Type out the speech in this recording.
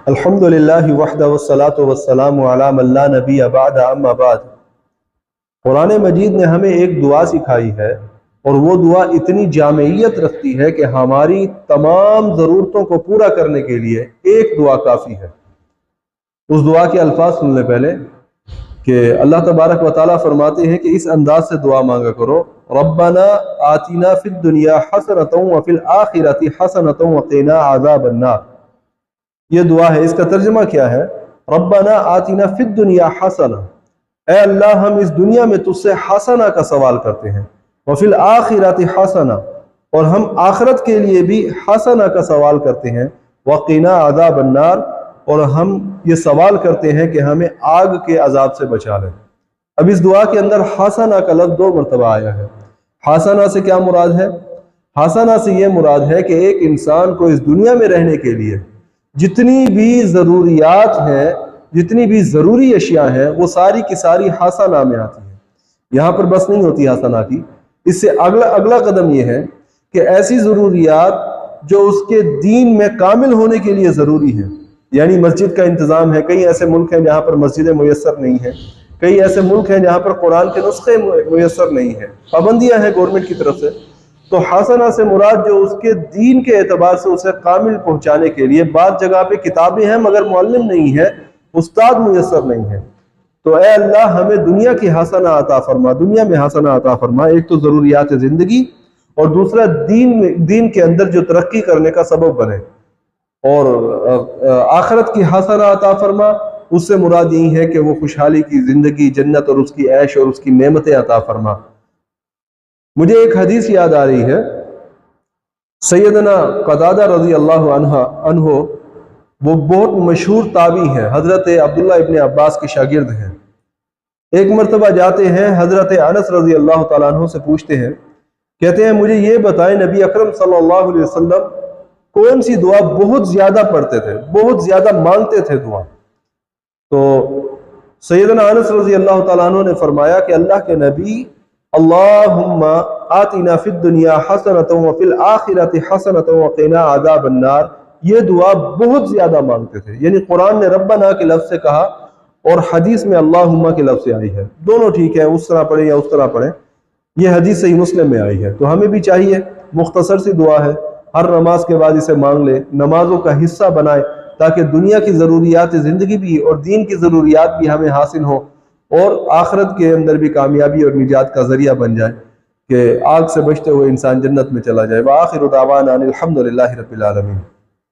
الحمدللہ وحدہ والصلاة والسلام علی من لا نبی بعد اما بعد۔ قرآن مجید نے ہمیں ایک دعا سکھائی ہے اور وہ دعا اتنی جامعیت رکھتی ہے کہ ہماری تمام ضرورتوں کو پورا کرنے کے لیے ایک دعا کافی ہے۔ اس دعا کے الفاظ سن لیں پہلے کہ اللہ تبارک و تعالیٰ فرماتے ہیں کہ اس انداز سے دعا مانگا کرو، ربنا آتنا فی الدنیا حسنۃ وفی الآخرۃ حسنۃ وقنا عذاب النار۔ یہ دعا ہے، اس کا ترجمہ کیا ہے؟ ربنا آتنا فی الدنیا حسنہ، اے اللہ ہم اس دنیا میں تجھ سے حسنہ کا سوال کرتے ہیں، وفی الآخرۃ حسنہ، اور ہم آخرت کے لیے بھی حسنہ کا سوال کرتے ہیں، وقنا عذاب النار، اور ہم یہ سوال کرتے ہیں کہ ہمیں آگ کے عذاب سے بچا لیں۔ اب اس دعا کے اندر حسنہ کا لفظ 2 مرتبہ آیا ہے۔ حسنہ سے کیا مراد ہے؟ حسنہ سے یہ مراد ہے کہ ایک انسان کو اس دنیا میں رہنے کے لیے جتنی بھی ضروریات ہیں، جتنی بھی ضروری اشیاء ہیں، وہ ساری کی ساری حسنہ میں آتی ہیں۔ یہاں پر بس نہیں ہوتی حسنہ کی، اس سے اگلا قدم یہ ہے کہ ایسی ضروریات جو اس کے دین میں کامل ہونے کے لیے ضروری ہیں، یعنی مسجد کا انتظام ہے۔ کئی ایسے ملک ہیں جہاں پر مسجدیں میسر نہیں ہیں، کئی ایسے ملک ہیں جہاں پر قرآن کے نسخے میسر نہیں ہیں، پابندیاں ہیں گورنمنٹ کی طرف سے۔ تو حسنہ سے مراد جو اس کے دین کے اعتبار سے اسے کامل پہنچانے کے لیے، بعض جگہ پہ کتابیں ہیں مگر معلم نہیں ہے، استاد میسر نہیں ہے، تو اے اللہ ہمیں دنیا کی حسنہ عطا فرما، دنیا میں حسنہ عطا فرما۔ ایک تو ضروریات زندگی، اور دوسرا دین کے اندر جو ترقی کرنے کا سبب بنے، اور آخرت کی حسنہ عطا فرما۔ اس سے مراد یہی ہے کہ وہ خوشحالی کی زندگی، جنت اور اس کی عیش اور اس کی نعمتیں عطا فرما۔ مجھے ایک حدیث یاد آ رہی ہے، سیدنا قتادہ رضی اللہ عنہ وہ بہت مشہور تابعی ہیں، حضرت عبداللہ ابن عباس کے شاگرد ہیں۔ ایک مرتبہ جاتے ہیں، حضرت انس رضی اللہ تعالیٰ عنہ سے پوچھتے ہیں، کہتے ہیں مجھے یہ بتائیں نبی اکرم صلی اللہ علیہ وسلم کون سی دعا بہت زیادہ پڑھتے تھے، بہت زیادہ مانگتے تھے دعا؟ تو سیدنا انس رضی اللہ تعالیٰ عنہ نے فرمایا کہ اللہ کے نبی اللہم آتنا فی الدنیا حسنۃ وفی الآخرۃ حسنۃ وقنا عذاب النار، یہ دعا بہت زیادہ مانگتے تھے۔ یعنی قرآن نے ربنا کے لفظ سے کہا اور حدیث میں اللہم کے لفظ سے آئی ہے، دونوں ٹھیک ہے، اس طرح پڑھیں یا اس طرح پڑھیں، یہ حدیث صحیح مسلم میں آئی ہے۔ تو ہمیں بھی چاہیے، مختصر سی دعا ہے، ہر نماز کے بعد اسے مانگ لے، نمازوں کا حصہ بنائے تاکہ دنیا کی ضروریات زندگی بھی اور دین کی ضروریات بھی ہمیں حاصل ہو، اور آخرت کے اندر بھی کامیابی اور نجات کا ذریعہ بن جائے کہ آگ سے بچتے ہوئے انسان جنت میں چلا جائے۔ وآخر دعوانا ان الحمدللہ رب العالمین۔